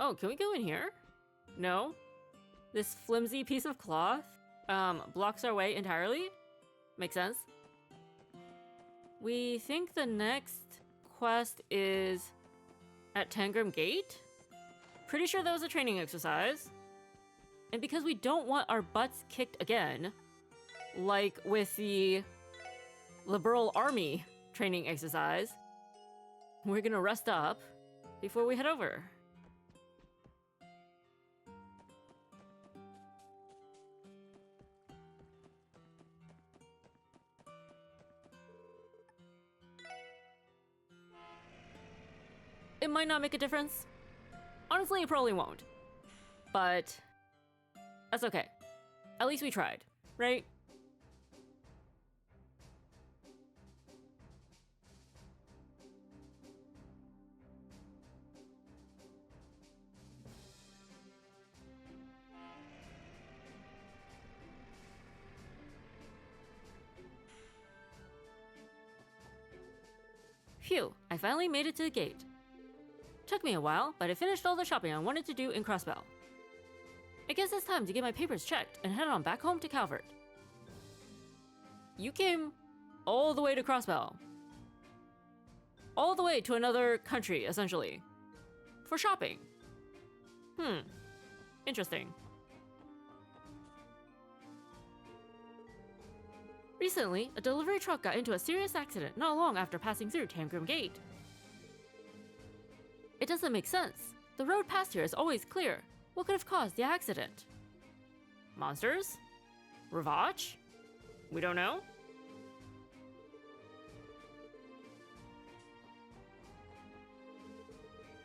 Oh, can we go in here? No? This flimsy piece of cloth blocks our way entirely? Makes sense. We think the next quest is at Tangram Gate? Pretty sure that was a training exercise. And because we don't want our butts kicked again, like with the Liberal Army training exercise, we're gonna rest up before we head over. It might not make a difference. Honestly, it probably won't. But that's okay. At least we tried, right? Phew, I finally made it to the gate. Took me a while, but I finished all the shopping I wanted to do in Crossbell. I guess it's time to get my papers checked and head on back home to Calvert. You came all the way to Crossbell. All the way to another country, essentially. For shopping. Interesting. Recently, a delivery truck got into a serious accident not long after passing through Tangram Gate. It doesn't make sense. The road past here is always clear. What could have caused the accident? Monsters? Ravage? We don't know?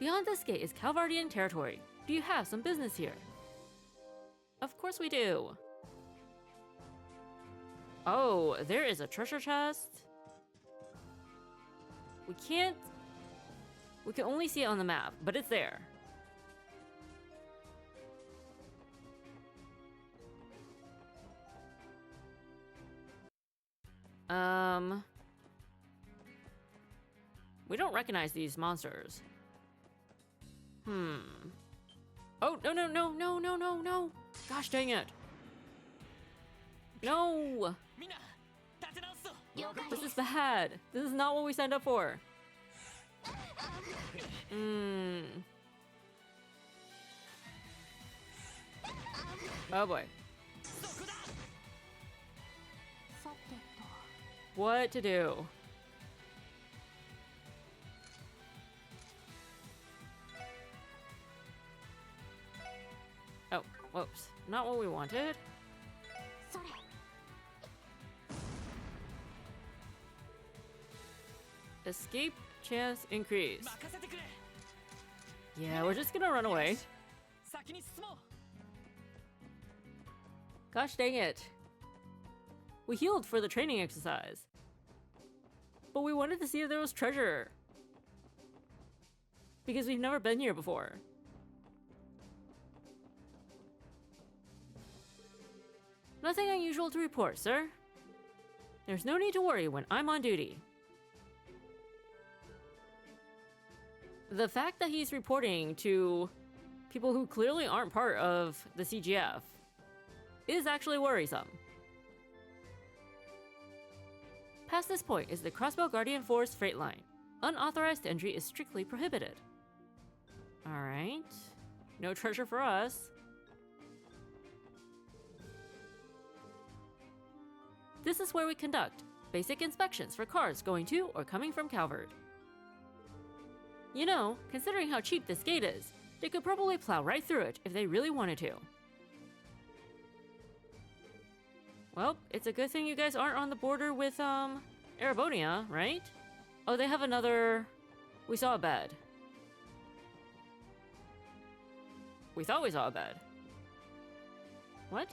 Beyond this gate is Calvardian territory. Do you have some business here? Of course we do. Oh, there is a treasure chest. We can only see it on the map, but it's there. We don't recognize these monsters. Oh, no. Gosh dang it. No! This is bad. This is not what we signed up for. Oh boy. What to do? Oh, whoops. Not what we wanted. Escape chance increased. Yeah, we're just gonna run away. Gosh dang it. We healed for the training exercise. But we wanted to see if there was treasure. Because we've never been here before. Nothing unusual to report, sir. There's no need to worry when I'm on duty. The fact that he's reporting to people who clearly aren't part of the CGF is actually worrisome. Past this point is the Crossbell Guardian Force freight line. Unauthorized entry is strictly prohibited. Alright. No treasure for us. This is where we conduct basic inspections for cars going to or coming from Calvert. You know, considering how cheap this gate is, they could probably plow right through it if they really wanted to. Well, it's a good thing you guys aren't on the border with, Erebonia, right? Oh, they have another... We saw a bed. We thought we saw a bed. What?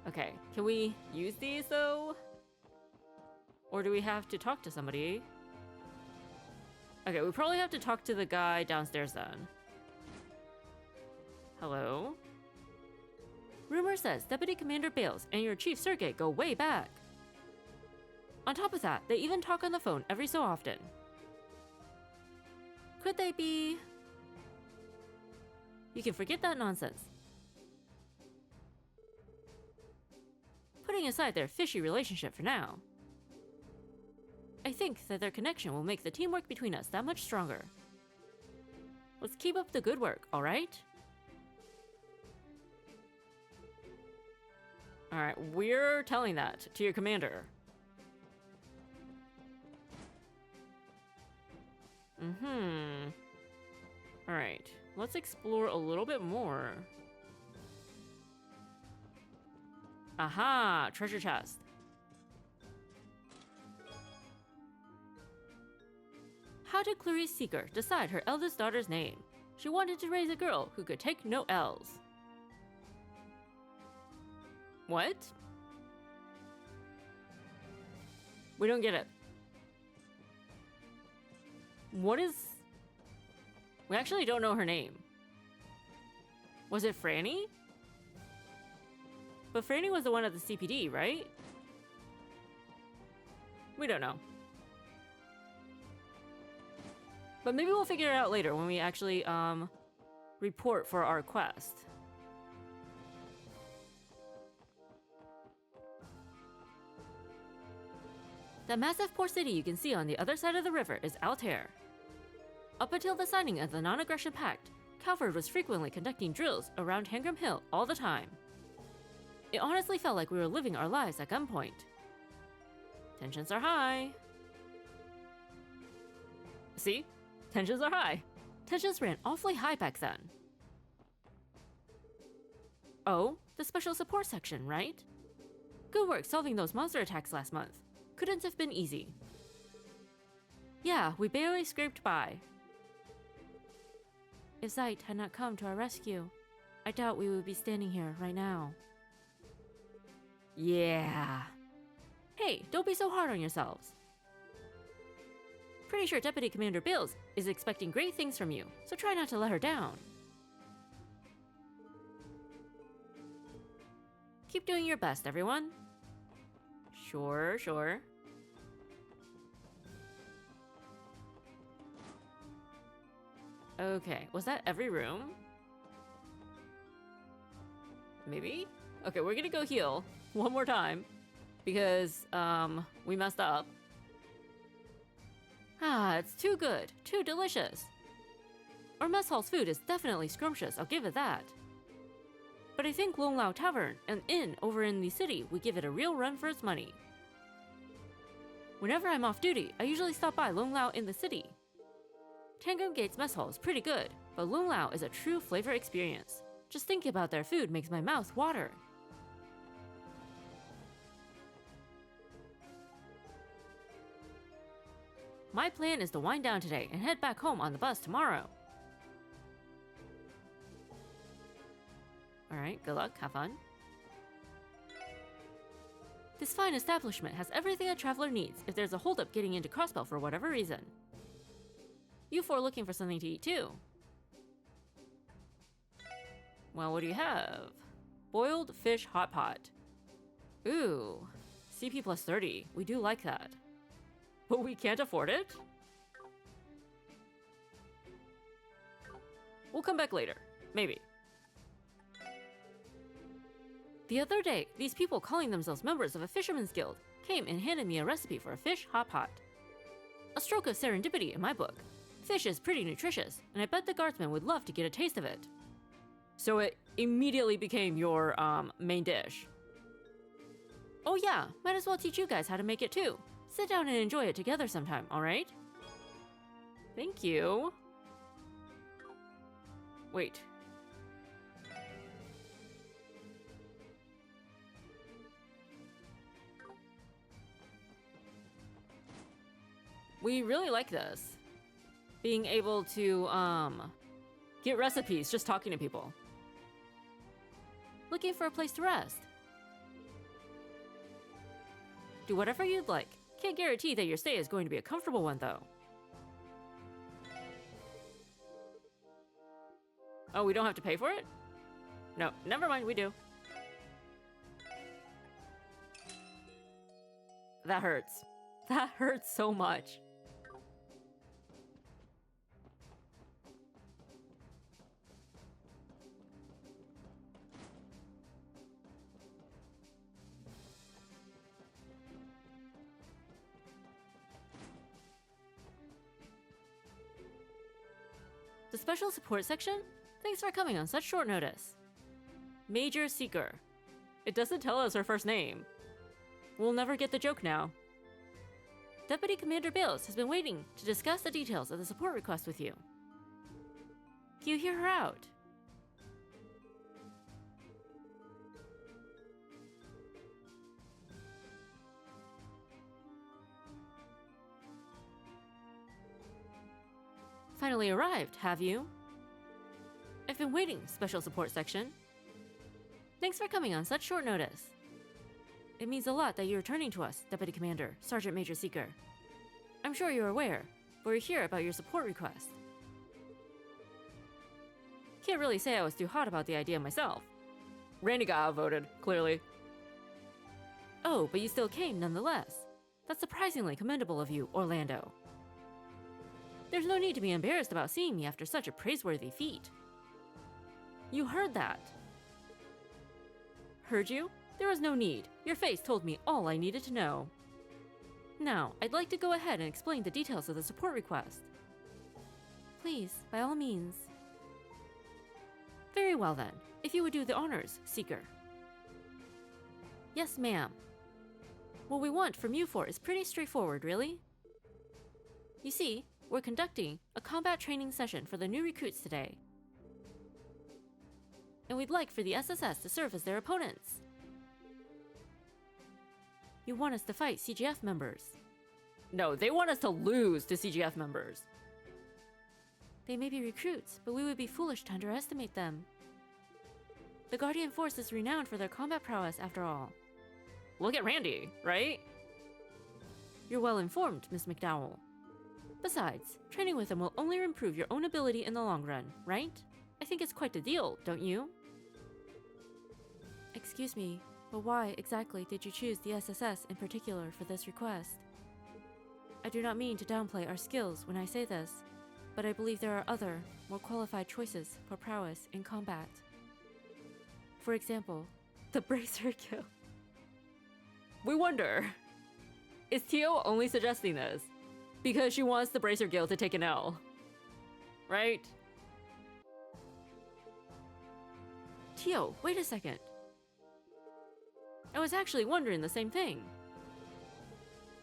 Okay, can we use these, though? Or do we have to talk to somebody? Okay, we probably have to talk to the guy downstairs then. Hello? Rumor says Deputy Commander Bales and your Chief Sergei go way back. On top of that, they even talk on the phone every so often. Could they be? You can forget that nonsense. Putting aside their fishy relationship for now, I think that their connection will make the teamwork between us that much stronger. Let's keep up the good work, alright? Alright, we're telling that to your commander. Alright, let's explore a little bit more. Aha! Treasure chest. How did Clarice Seeker decide her eldest daughter's name? She wanted to raise a girl who could take no L's. What? We don't get it. What is... We actually don't know her name. Was it Franny? But Franny was the one at the CPD, right? We don't know. But maybe we'll figure it out later when we actually, report for our quest. The massive port city you can see on the other side of the river is Altair. Up until the signing of the Non-Aggression Pact, Calvard was frequently conducting drills around Tangram Hill all the time. It honestly felt like we were living our lives at gunpoint. Tensions are high. See? Tensions are high. Tensions ran awfully high back then. Oh, the special support section, right? Good work solving those monster attacks last month. Couldn't have been easy. Yeah, we barely scraped by. If Zeit had not come to our rescue, I doubt we would be standing here right now. Yeah. Hey, don't be so hard on yourselves. Pretty sure Deputy Commander Bills is expecting great things from you, so try not to let her down. Keep doing your best, everyone. Sure, sure. Okay, was that every room? Maybe? Okay, we're gonna go heal one more time because, we messed up. Ah, it's too good, too delicious. Our mess hall's food is definitely scrumptious, I'll give it that. But I think Lung Lao Tavern, an inn over in the city, would give it a real run for its money. Whenever I'm off duty, I usually stop by Lung Lao in the city. Tangram Gate's mess hall is pretty good, but Lung Lao is a true flavor experience. Just thinking about their food makes my mouth water. My plan is to wind down today and head back home on the bus tomorrow. Alright, good luck, have fun. This fine establishment has everything a traveler needs if there's a holdup getting into Crossbell for whatever reason. You four looking for something to eat too. Well, what do you have? Boiled fish hot pot. Ooh, CP plus 30. We do like that. But we can't afford it? We'll come back later. Maybe. The other day, these people calling themselves members of a fisherman's guild came and handed me a recipe for a fish hot pot. A stroke of serendipity in my book. Fish is pretty nutritious, and I bet the guardsmen would love to get a taste of it. So it immediately became your, main dish. Oh yeah, might as well teach you guys how to make it too. Sit down and enjoy it together sometime, alright? Thank you. Wait. We really like this. Being able to, get recipes just talking to people. Looking for a place to rest. Do whatever you'd like. Can't guarantee that your stay is going to be a comfortable one, though. Oh, we don't have to pay for it? No, never mind, we do. That hurts. That hurts so much. The Special Support Section? Thanks for coming on such short notice. Major Seeker. It doesn't tell us her first name. We'll never get the joke now. Deputy Commander Bales has been waiting to discuss the details of the support request with you. Can you hear her out? Finally arrived, have you? I've been waiting, Special Support Section. Thanks for coming on such short notice. It means a lot that you're returning to us, Deputy Commander, Sergeant Major Seeker. I'm sure you're aware, but we're here about your support request. Can't really say I was too hot about the idea myself. Randy got outvoted, clearly. Oh, but you still came nonetheless. That's surprisingly commendable of you, Orlando. There's no need to be embarrassed about seeing me after such a praiseworthy feat. You heard that. Heard you? There was no need. Your face told me all I needed to know. Now, I'd like to go ahead and explain the details of the support request. Please, by all means. Very well then, if you would do the honors, Seeker. Yes, ma'am. What we want from you four is pretty straightforward, really. You see, we're conducting a combat training session for the new recruits today. And we'd like for the SSS to serve as their opponents. You want us to fight CGF members. No, they want us to lose to CGF members. They may be recruits, but we would be foolish to underestimate them. The Guardian Force is renowned for their combat prowess, after all. Look at Randy, right? You're well informed, Miss McDowell. Besides, training with them will only improve your own ability in the long run, right? I think it's quite a deal, don't you? Excuse me, but why exactly did you choose the SSS in particular for this request? I do not mean to downplay our skills when I say this, but I believe there are other, more qualified choices for prowess in combat. For example, the Bracer Guild. We wonder, is Tio only suggesting this because she wants the Bracer Guild to take an L? Right? Tio, wait a second. I was actually wondering the same thing.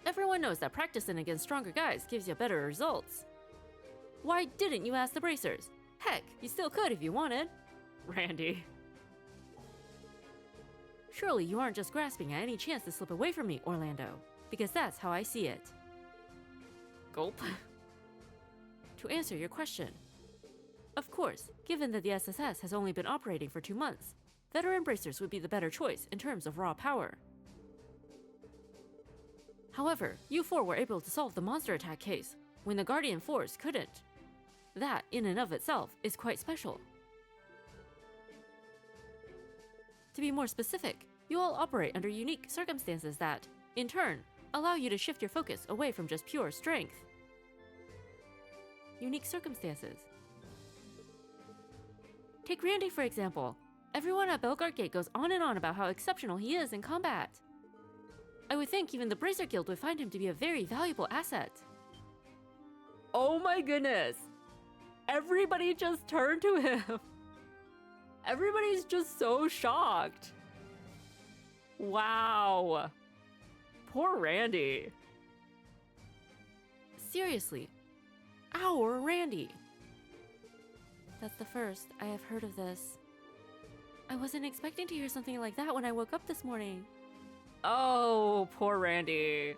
Everyone knows that practicing against stronger guys gives you better results. Why didn't you ask the Bracers? Heck, you still could if you wanted. Randy. Surely you aren't just grasping at any chance to slip away from me, Orlando, because that's how I see it. Gulp. To answer your question, of course, given that the SSS has only been operating for 2 months, veteran bracers would be the better choice in terms of raw power. However, you four were able to solve the monster attack case when the Guardian Force couldn't. That, in and of itself, is quite special. To be more specific, you all operate under unique circumstances that, in turn, allow you to shift your focus away from just pure strength. Unique circumstances. Take Randy, for example. Everyone at Belgard Gate goes on and on about how exceptional he is in combat. I would think even the Bracer Guild would find him to be a very valuable asset. Oh my goodness! Everybody just turned to him! Everybody's just so shocked. Wow. Poor Randy. Seriously, our Randy. That's the first I have heard of this. I wasn't expecting to hear something like that when I woke up this morning. Oh, poor Randy.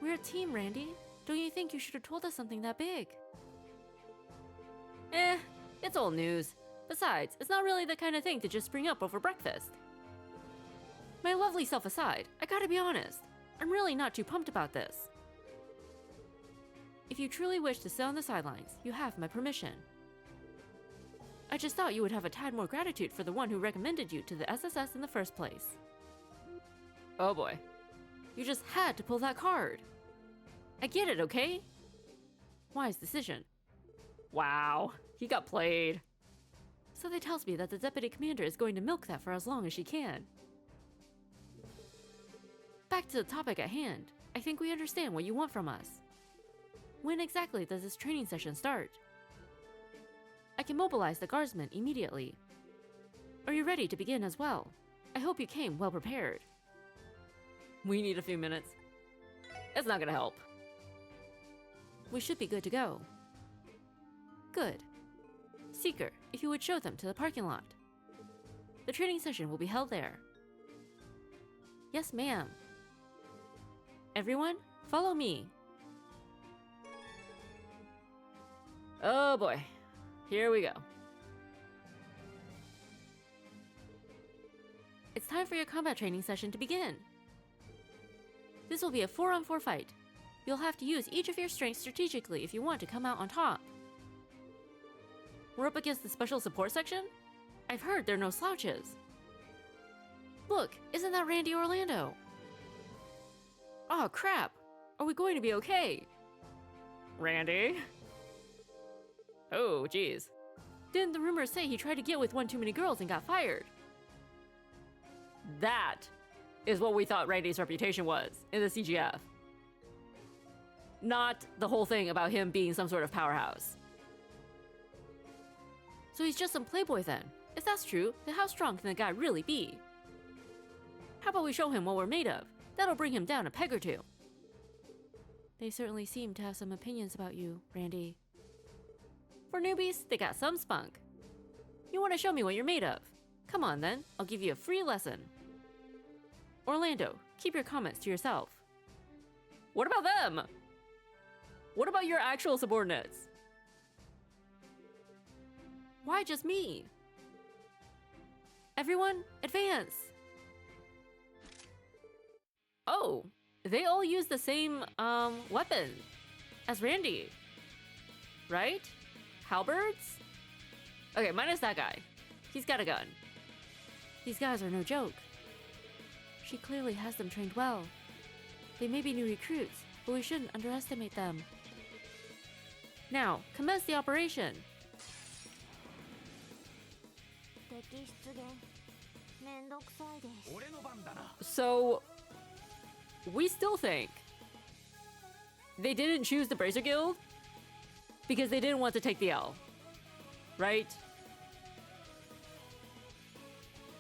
We're a team, Randy. Don't you think you should have told us something that big? It's old news. Besides, it's not really the kind of thing to just spring up over breakfast. My lovely self aside, I gotta be honest, I'm really not too pumped about this. If you truly wish to sit on the sidelines, you have my permission. I just thought you would have a tad more gratitude for the one who recommended you to the SSS in the first place. Oh boy. You just had to pull that card. I get it, okay? Wise decision. Wow, he got played. So that tells me that the Deputy Commander is going to milk that for as long as she can. Back to the topic at hand. I think we understand what you want from us. When exactly does this training session start? I can mobilize the guardsmen immediately. Are you ready to begin as well? I hope you came well prepared. We need a few minutes. It's not gonna help. We should be good to go. Good. Seeker, if you would show them to the parking lot. The training session will be held there. Yes, ma'am. Everyone, follow me. Oh boy. Here we go. It's time for your combat training session to begin. This will be a 4-on-4 fight. You'll have to use each of your strengths strategically if you want to come out on top. We're up against the special support section? I've heard they're no slouches. Look, isn't that Randy Orlando? Oh crap! Are we going to be okay? Randy? Oh, geez. Didn't the rumors say he tried to get with one too many girls and got fired? That is what we thought Randy's reputation was in the CGF. Not the whole thing about him being some sort of powerhouse. So he's just some playboy then. If that's true, then how strong can the guy really be? How about we show him what we're made of? That'll bring him down a peg or two. They certainly seem to have some opinions about you, Randy. For newbies, they got some spunk. You want to show me what you're made of? Come on then, I'll give you a free lesson. Orlando, keep your comments to yourself. What about them? What about your actual subordinates? Why just me? Everyone, advance! Oh, they all use the same, weapon as Randy. Right? Halberds? Okay, minus that guy. He's got a gun. These guys are no joke. She clearly has them trained well. They may be new recruits, but we shouldn't underestimate them. Now, commence the operation. So, we still think they didn't choose the Bracer Guild because they didn't want to take the L, right?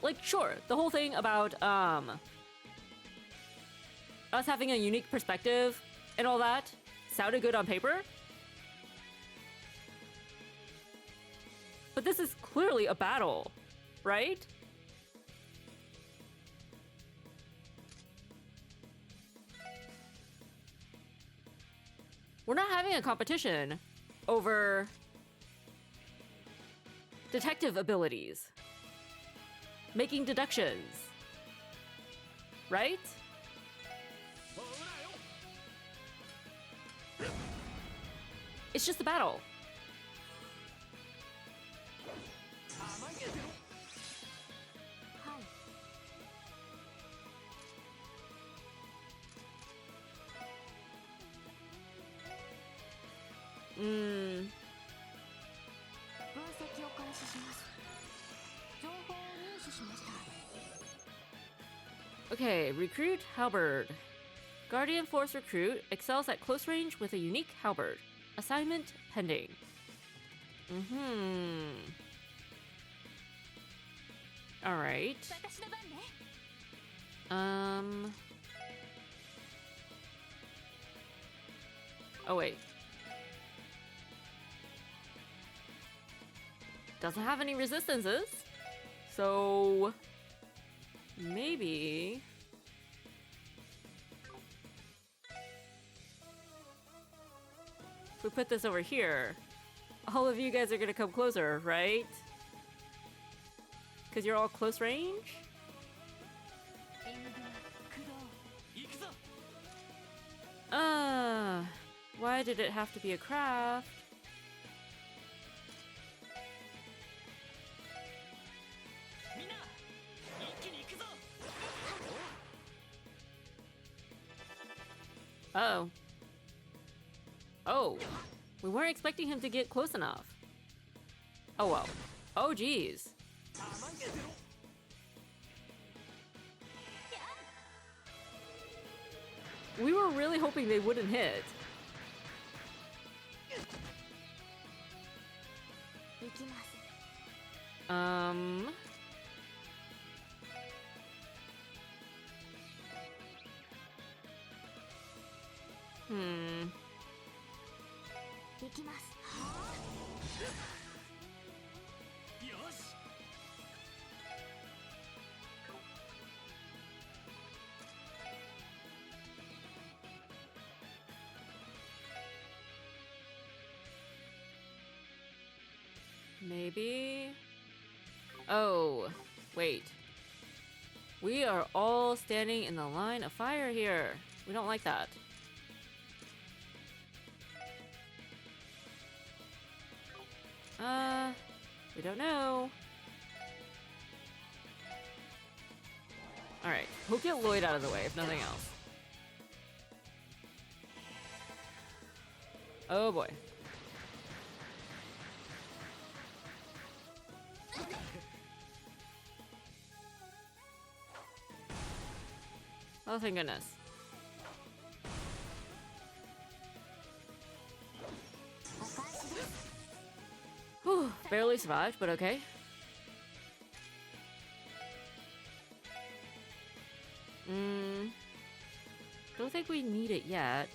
Like, sure, the whole thing about us having a unique perspective and all that sounded good on paper. But this is clearly a battle, right? We're not having a competition over detective abilities, making deductions, right? It's just a battle. Okay, recruit halberd. Guardian Force recruit excels at close range with a unique halberd. Assignment pending. Alright. Oh wait. Doesn't have any resistances. So maybe if we put this over here, all of you guys are gonna come closer, right? Because you're all close range? Why did it have to be a craft? Oh. Oh. We weren't expecting him to get close enough. Oh well. Oh geez. We were really hoping they wouldn't hit. Um. Hmm. Maybe. Oh, wait. We are all standing in the line of fire here. We don't like that. We don't know. Alright, we'll get Lloyd out of the way, if nothing else. Oh boy. Oh, thank goodness. Whew, barely survived, but okay. Don't think we need it yet.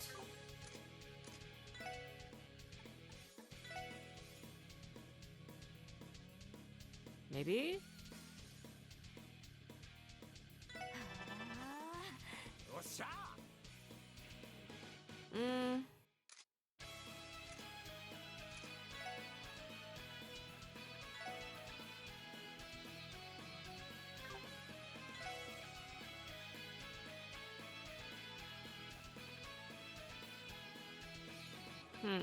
Maybe? Mm.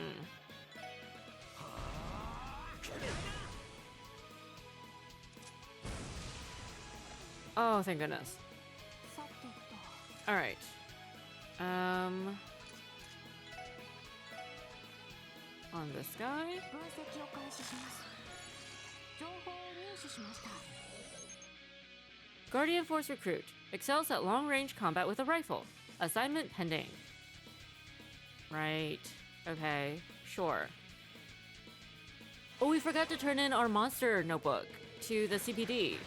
Oh, thank goodness. Alright. On this guy? Guardian Force Recruit. Excels at long-range combat with a rifle. Assignment pending. Right. Okay. Sure. Oh, we forgot to turn in our monster notebook to the CPD.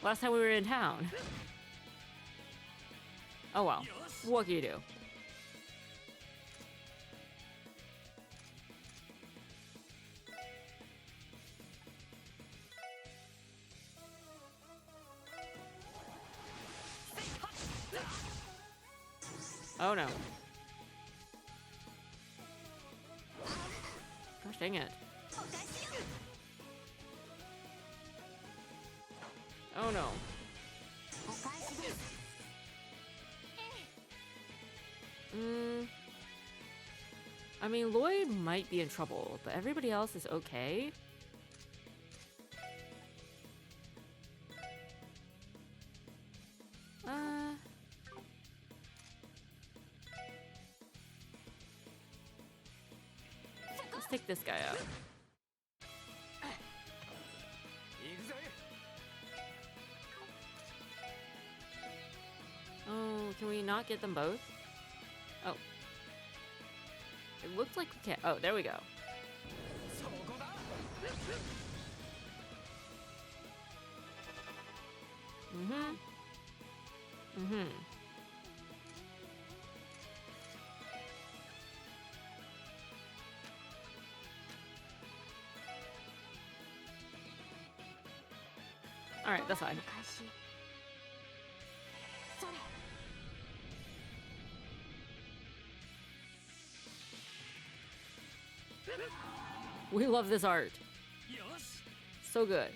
Last time we were in town. Oh well. What can you do? Oh no. Gosh dang it. Oh no. I mean, Lloyd might be in trouble, but everybody else is okay. Let's take this guy out. Oh, can we not get them both? Oh. It looks like we can't. Oh, there we go. Alright, that's fine. We love this art. So good.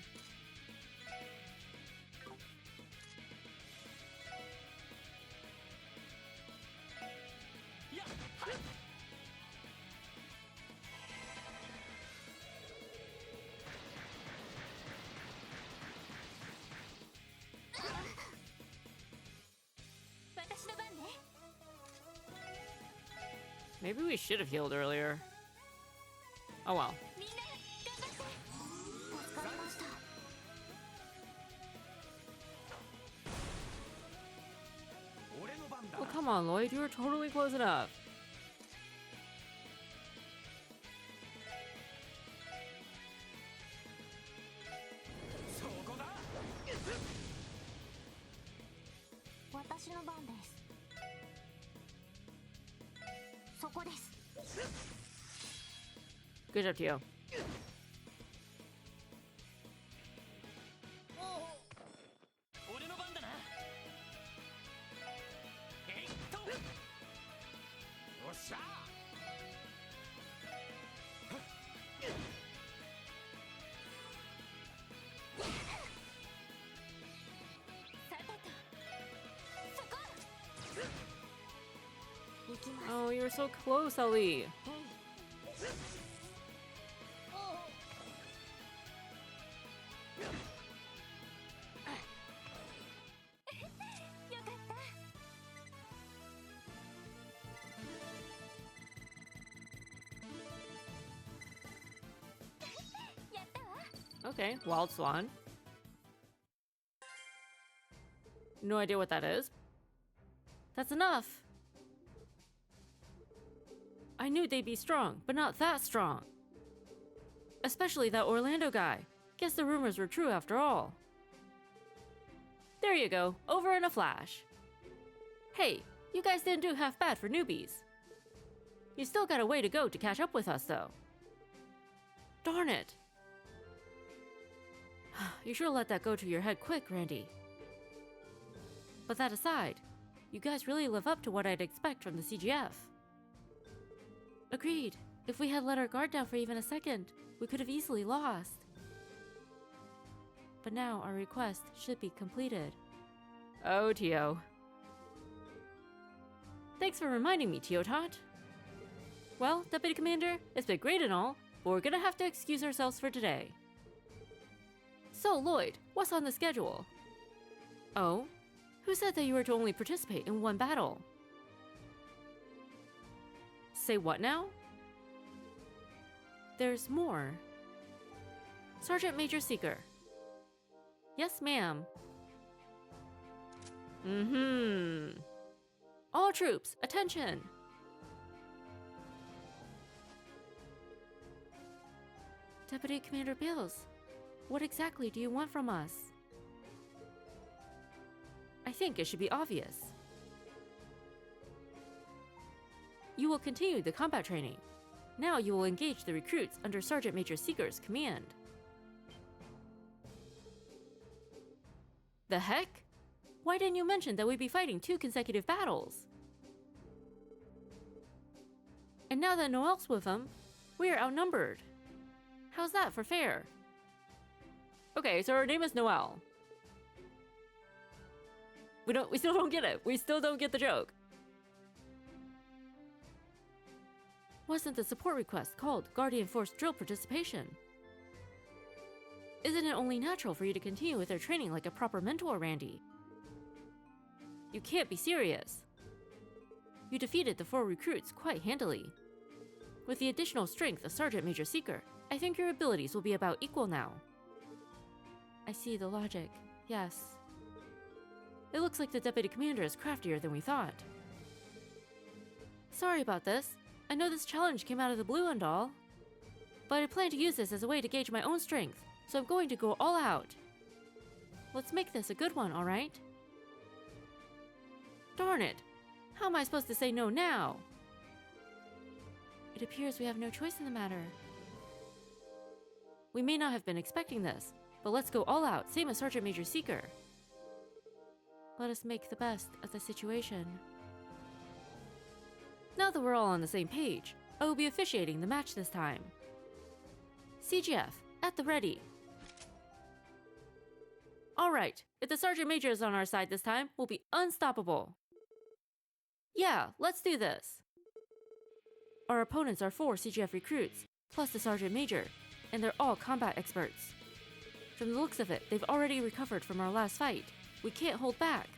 Maybe we should have healed earlier. Oh well. Oh, come on, Lloyd. You were totally close enough. こです。 Good job, Tio. 俺の番だな。えいっと。おっしゃ。さてと、そこ。行きます。 Oh, you were so close, Ellie. よかった。 やったわ。 Okay, Wild Swan. No idea what that is. That's enough. I knew they'd be strong, but not that strong. Especially that Orlando guy. Guess the rumors were true after all. There you go, over in a flash. Hey, you guys didn't do half bad for newbies. You still got a way to go to catch up with us, though. Darn it. You sure let that go to your head quick, Randy. But that aside, you guys really live up to what I'd expect from the CGF. Agreed. If we had let our guard down for even a second, we could have easily lost. But now our request should be completed. Oh, Tio. Thanks for reminding me, Tio Tot. Well, Deputy Commander, it's been great and all, but we're gonna have to excuse ourselves for today. So, Lloyd, what's on the schedule? Oh? Who said that you were to only participate in one battle? Say what now? There's more. Sergeant Major Seeker. Yes, ma'am. All troops, attention! Deputy Commander Bills, what exactly do you want from us? I think it should be obvious. You will continue the combat training. Now you will engage the recruits under Sergeant Major Seeker's command. The heck? Why didn't you mention that we'd be fighting 2 consecutive battles? And now that Noel's with them, we are outnumbered. How's that for fair? Okay, so her name is Noel. We still don't get it. We still don't get the joke. Wasn't the support request called Guardian Force Drill Participation? Isn't it only natural for you to continue with their training like a proper mentor, Randy? You can't be serious. You defeated the 4 recruits quite handily. With the additional strength of Sergeant Major Seeker, I think your abilities will be about equal now. I see the logic, yes. It looks like the Deputy Commander is craftier than we thought. Sorry about this. I know this challenge came out of the blue and all. But I plan to use this as a way to gauge my own strength, so I'm going to go all out. Let's make this a good one, alright? Darn it! How am I supposed to say no now? It appears we have no choice in the matter. We may not have been expecting this, but let's go all out, same as Sergeant Major Seeker. Let us make the best of the situation. Now that we're all on the same page, I will be officiating the match this time. CGF, at the ready. Alright, if the Sergeant Major is on our side this time, we'll be unstoppable. Yeah, let's do this. Our opponents are 4 CGF recruits, plus the Sergeant Major, and they're all combat experts. From the looks of it, they've already recovered from our last fight. We can't hold back.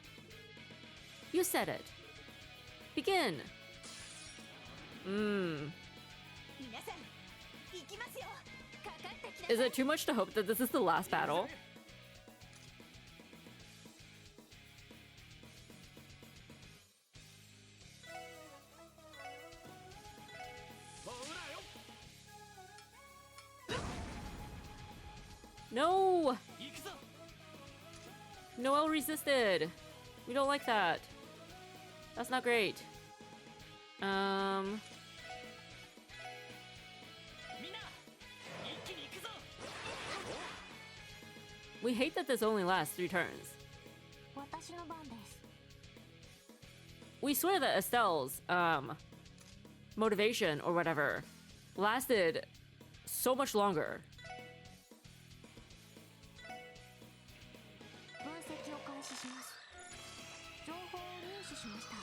You said it. Begin! Is it too much to hope that this is the last battle? No! Noel resisted. We don't like that. That's not great. We hate that this only lasts 3 turns. 私の番です We swear that Estelle's motivation or whatever lasted so much longer. 分析を開始します情報を入手しました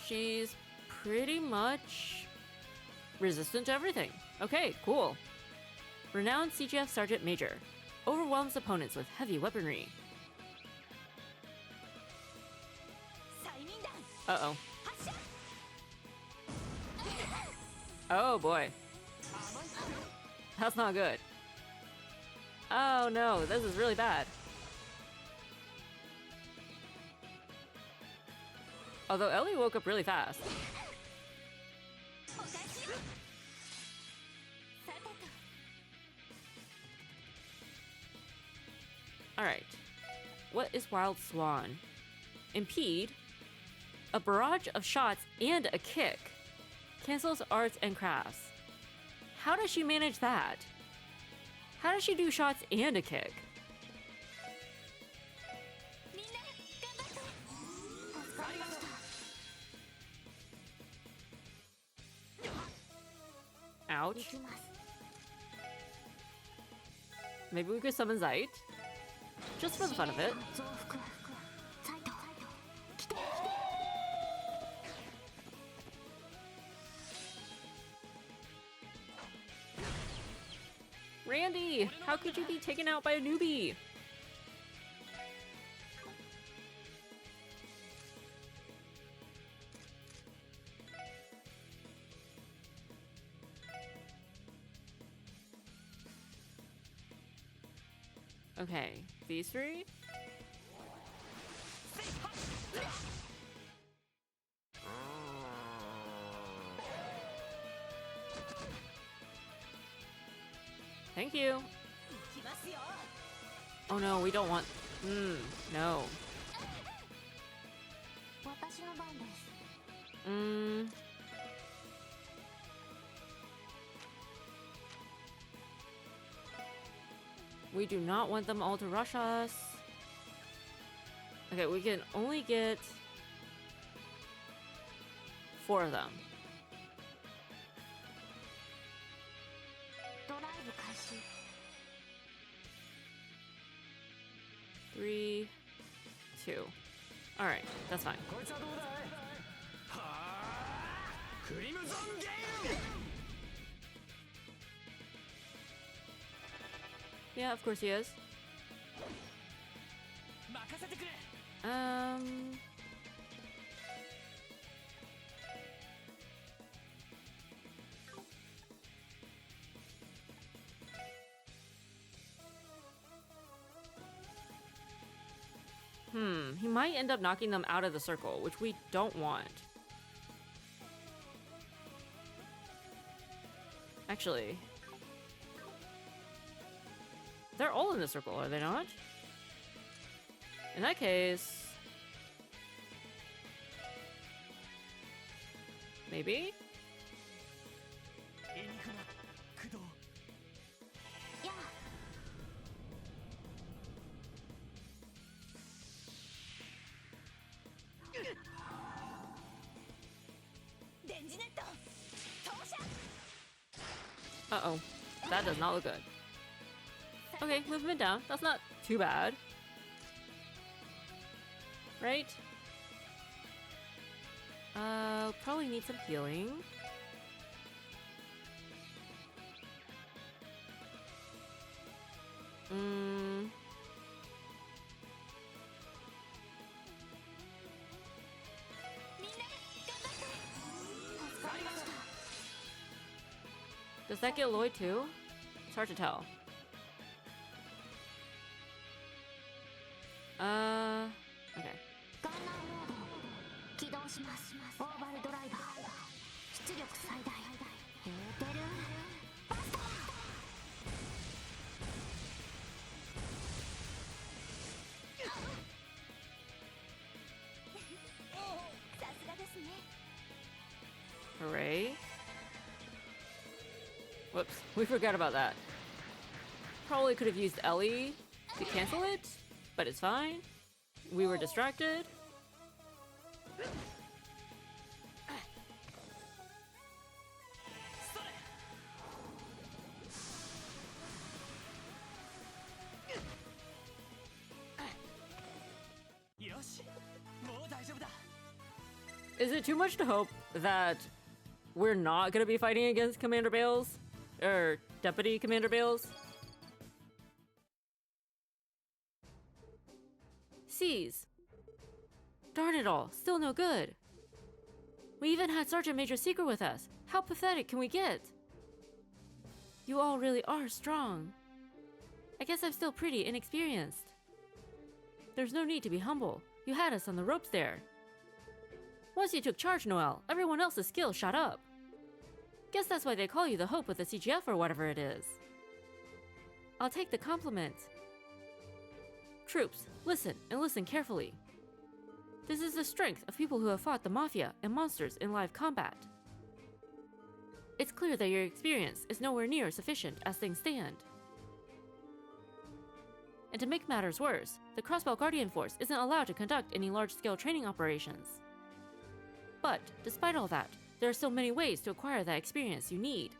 She's pretty much resistant to everything. Okay, cool. Renowned CGF Sergeant Major. Overwhelms opponents with heavy weaponry. 催眠弾 Uh-oh. 発射 Oh boy. That's not good. Oh no, this is really bad. Although Ellie woke up really fast. お返しよさてと Alright. What is Wild Swan? Impede. A barrage of shots and a kick. Cancels arts and crafts. How does she manage that? How does she do shots and a kick? みんな頑張って助かりました Ouch. 行きます Maybe we could summon Zeit. Just for the fun of it. 増幅サイト来て Randy! How could you be taken out by a newbie? Okay, these 3? Thank you. 行きますよ Oh no, we don't want. No. 私の番です We do not want them all to rush us. Okay, we can only get 4 of them. ドライブ開始 3, 2. Alright, that's fine. こいつはどうだいはあクリムゾンゲーム Yeah, of course he is. 任せてくれ He might end up knocking them out of the circle, which we don't want. Actually, they're all in the circle, are they not? In that case, maybe? エニグマ駆動やあ 電磁ネット投射 Uh-oh. That does not look good. Okay, movement down. That's not too bad. Right? Probably need some healing. Mm. みんな頑張って助かりました Does that get Lloyd too? It's hard to tell. Okay. ガンナーモード起動しますオーバルドライバー出力最大エーテルバスターさすがですね Hooray. Whoops, we forgot about that. Probably could have used Ellie to cancel it, but it's fine. We were distracted. Is it too much to hope that we're not gonna be fighting against Commander Bales? Or Deputy Commander Bales? Seize. Darn it all, still no good. We even had Sergeant Major Secret with us. How pathetic can we get? You all really are strong. I guess I'm still pretty inexperienced. There's no need to be humble. You had us on the ropes there. Once you took charge, Noelle, everyone else's skills shot up. Guess that's why they call you the Hope of the CGF or whatever it is. I'll take the compliment. Troops, listen and listen carefully. This is the strength of people who have fought the Mafia and monsters in live combat. It's clear that your experience is nowhere near sufficient as things stand. And to make matters worse, the Crossbell Guardian Force isn't allowed to conduct any large-scale training operations. But, despite all that, there are still many ways to acquire that experience you need.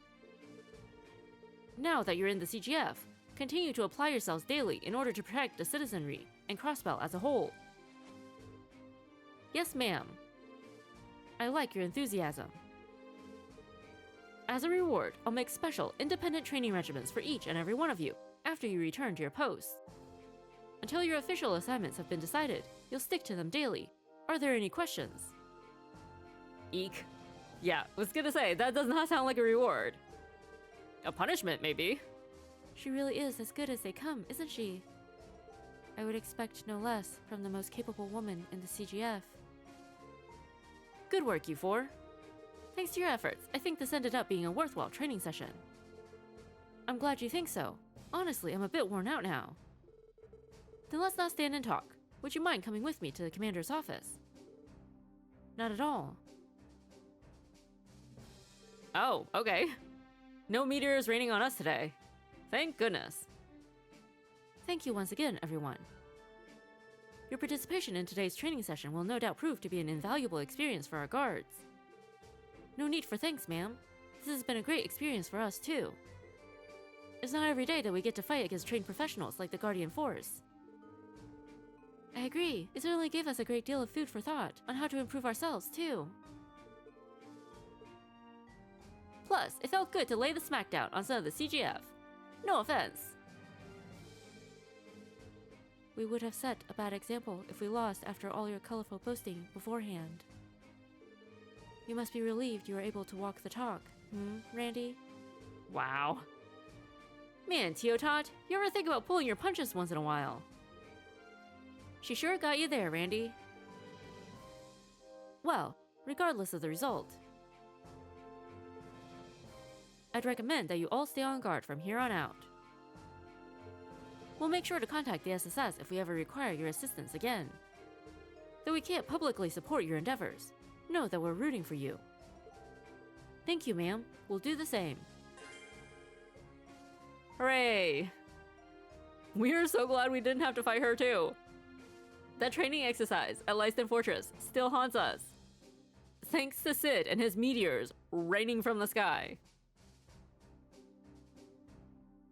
Now that you're in the CGF, continue to apply yourselves daily in order to protect the citizenry and Crossbell as a whole. Yes, ma'am. I like your enthusiasm. As a reward, I'll make special, independent training regimens for each and every one of you after you return to your posts. Until your official assignments have been decided, you'll stick to them daily. Are there any questions? Eek. Yeah, was gonna say, that does not sound like a reward. A punishment, maybe. She really is as good as they come, isn't she? I would expect no less from the most capable woman in the CGF. Good work, you four. Thanks to your efforts, I think this ended up being a worthwhile training session. I'm glad you think so. Honestly, I'm a bit worn out now. Then let's not stand and talk. Would you mind coming with me to the commander's office? Not at all. Oh, okay. No meteors raining on us today. Thank goodness. Thank you once again, everyone. Your participation in today's training session will no doubt prove to be an invaluable experience for our guards. No need for thanks, ma'am. This has been a great experience for us, too. It's not every day that we get to fight against trained professionals like the Guardian Force. I agree. It certainly gave us a great deal of food for thought on how to improve ourselves, too. Plus, it felt good to lay the smackdown on some of the CGF. No offense. We would have set a bad example if we lost after all your colorful boasting beforehand. You must be relieved you were able to walk the talk, Randy? Wow. Man, Teotot, you ever think about pulling your punches once in a while? She sure got you there, Randy. Well, regardless of the result, I'd recommend that you all stay on guard from here on out. We'll make sure to contact the SSS if we ever require your assistance again. Though we can't publicly support your endeavors, know that we're rooting for you. Thank you, ma'am. We'll do the same. Hooray! We're so glad we didn't have to fight her too. That training exercise at Lyston Fortress still haunts us. Thanks to Sid and his meteors raining from the sky.